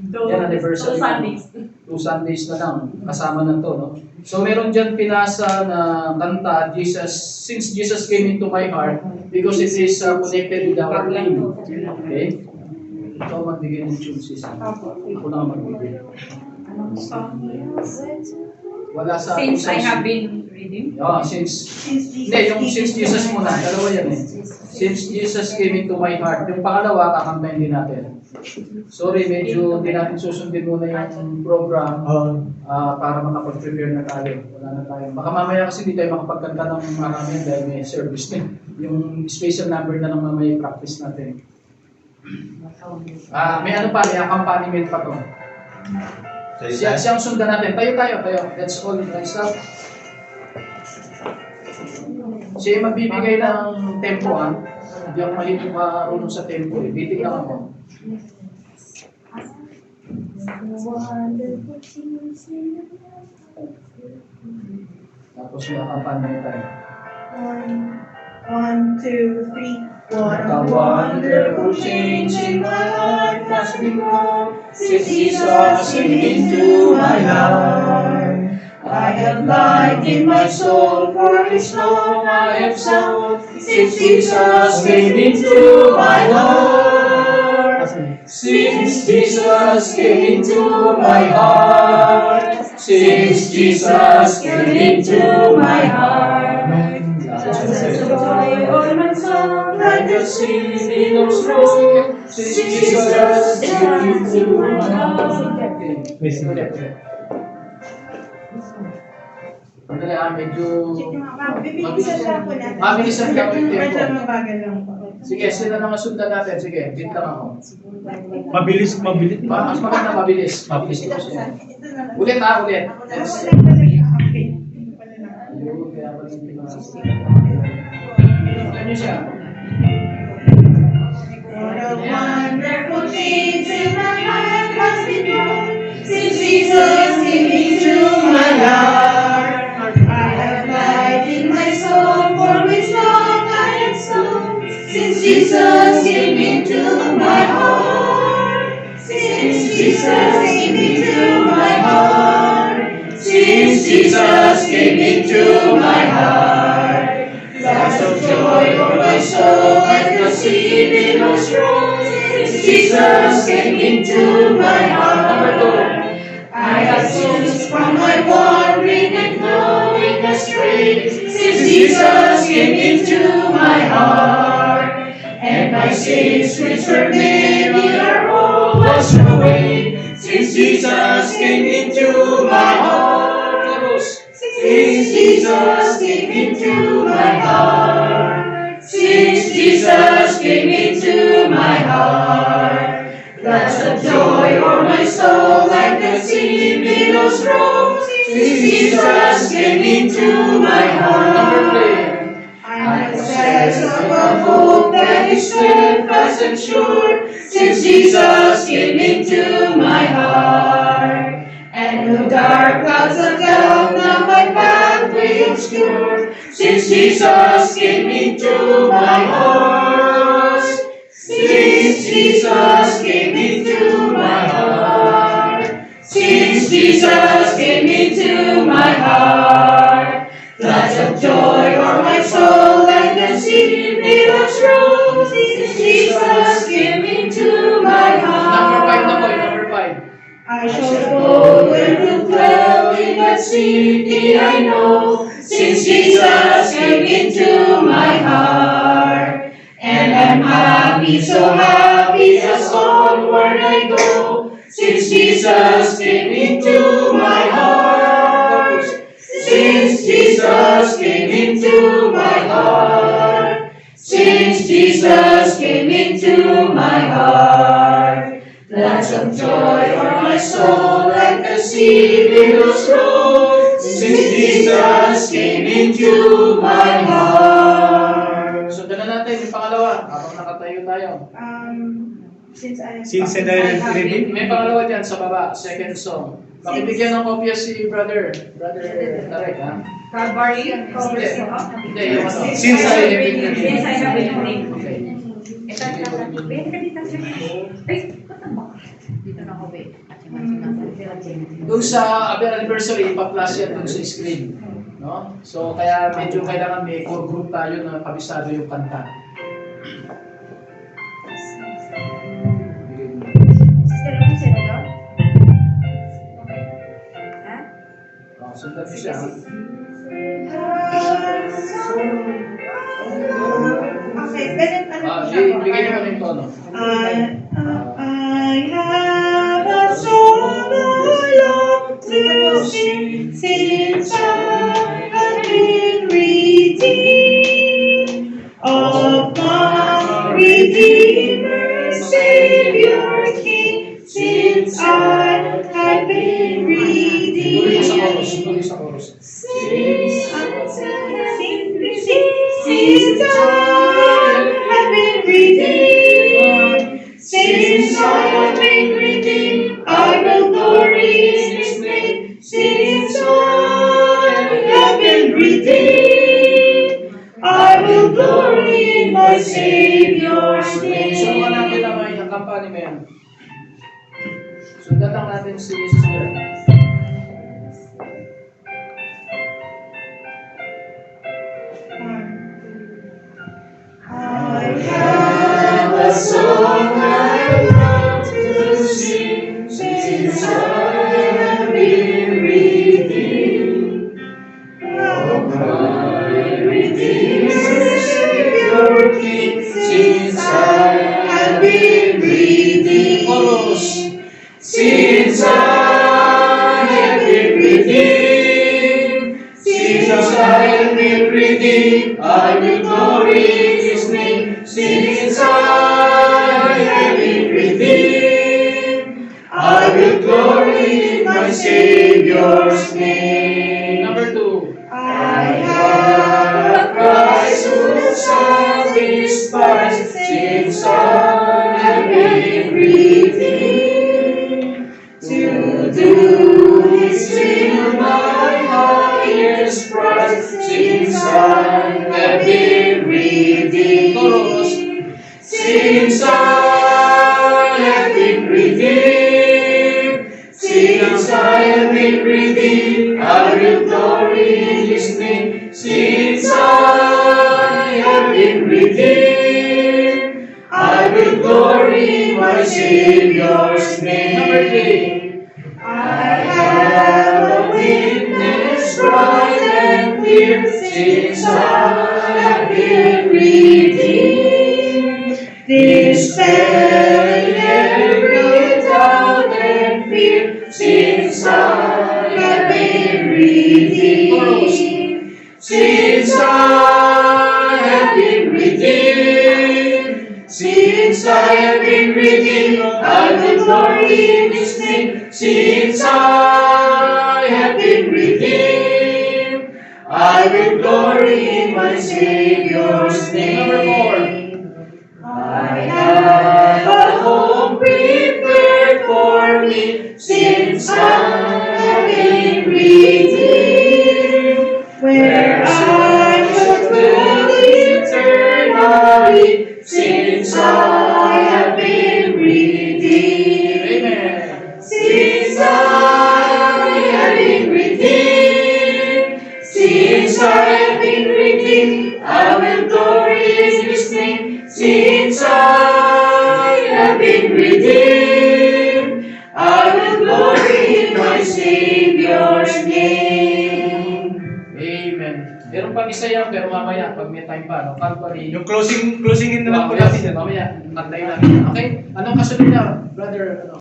Yan, anniversary. 2 Sundays. 2 Sundays na lang, kasama na to, no? So meron dyan pinasa na kanta, since Jesus came into my heart, because it is connected with our name. Okay? Ikaw magbigay ng tune, sis. Ako lang magbigay. Wala sa... Since I have been reading. Hindi, yung since Jesus muna, dalawa yan eh. Since Jesus came into my heart, yung pangalawa, kakantayin din natin. Sorry, medyo di natin susundin muna yung program para makapag-prepare na tayo. Wala na tayo. Baka mamaya kasi di tayo makapagkanta ng marami dahil may service din. Yung special number na lang mamaya practice natin. May ano pa, may accompaniment pa to. Siyang sundan natin. Tayo. Let's all stop. Siya magbibigay ng tempo, ha? Hindi ako mahilig marunong sa tempo, eh. Bitig lang ako. Tapos may accompaniment tayo. 1, 2, 3. What a wonderful change in my life has been wrought since Jesus came into my life. I have light in my soul, for His love I have sought since Jesus came into my heart. Since Jesus came into my heart. Since Jesus came into my heart. Like a sea of snow, since Jesus came into my heart. Medyo mabilisan lang yung tempo. Sige, sila na masundan natin. Sige, dito lang ako. Mabilis. Mas maganda mabilis. Mabilis ito siya. Ulit. Ano siya? What a wonderful change in my life has been done since Jesus came into my heart. I have light in my soul, for which love I have sown. Since Jesus came into my heart. Since Jesus came into my heart. Since Jesus came into my heart. Flash of joy o'er my soul, like the sea billows roll. Since Jesus came into my heart. I have ceased from my wandering and going astray. Since Jesus came into my heart. And my sins which were many are all washed away. Since Jesus came into my heart. Since Jesus came into my heart. Since Jesus came into my heart. Floods of joy o'er my soul, like the sea billows roll. Since Jesus came into my heart. I'm possessed of a hope that is steadfast and sure. Since Jesus came into my heart. And the dark clouds of doubt now my pathway obscure. Since Jesus came into my heart. Since Jesus came into my heart. Since Jesus came into my heart. Floods of joy o'er my soul, like the sea billows roll. Since Jesus came into my heart. Number 5. I shall go and will dwell in that city I know. Since Jesus came into my heart. And I'm happy, so happy as onward I go. Since Jesus came into my heart. Since Jesus came into my heart. Since Jesus came into my heart. Floods of joy o'er my soul, like the sea billows roll. Since Jesus came into my heart. Sundan na natin yung pangalawa. Habang nakatayo tayo. Since I have reading. May pangalawa dyan sa baba. Second song. Pakibigyan ng kopya si Brother Tarek, ha? Calvary, covers ko. Hindi, yung ano. Since I have been Since I have been reading. Okay. Ito, ito. Pwede ka dito, sir. Ay, Dito na ako, babe. Doon sa anniversary, ipa-flash yan doon sa screen. No? So, kaya medyo kailangan may core group tayo na kabisado yung kanta. Sister, ano sila daw? Ha? Oh, sundan mo siya. Okay, ganun ano Ah, siya? bigyan niyo mo ng tono. I have a song I love to sing since I have been redeemed of my Redeemer, Savior, King, since I have been Tuloy sa chorus. redeemed. Tuloy sa chorus. Since I have been redeemed, since I have been redeemed, I will glory in His name. Since I have been redeemed, I will glory in my Savior's So, hanapin name. naman yung kampanya mo yan. Sundan lang natin si Sister. I have a song I love to sing since I have been redeemed of my Redeemer, Savior, King, since I have been redeemed. Chorus. Since I have been redeemed, since I have been redeemed, I will glory in His name. Since I have been redeemed, I will glory in my Savior's name. Number 2. I have a Christ who satisfies, since I have been redeemed. To do His will, my highest prize, since I have been redeemed. Since I have been redeemed, since I have been redeemed, I will glory in His name. Since I have been redeemed, I will glory in my Savior's name. Number 3. I have a witness bright and clear, since I have been redeemed. Dispelling every doubt and fear, since I have been redeemed. Since I have been redeemed, since I have been redeemed, I will glory in His name. Since I have been redeemed, I will glory in my Savior's name. I have a home prepared for me, since I have been redeemed, where I shall dwell eternally, since I have been redeemed. Amen. Since I have been redeemed, since I have been redeemed, I will glory in His name. Since I have been redeemed, I will glory in my Savior's name. Amen. Meron pang isa yan, pero mamaya, pag may time pa, no? Calvary. Yung closing na lang po Mamaya, natin yan. mamaya, kantayin natin. Okay? Anong kasunod na, brother? Ano?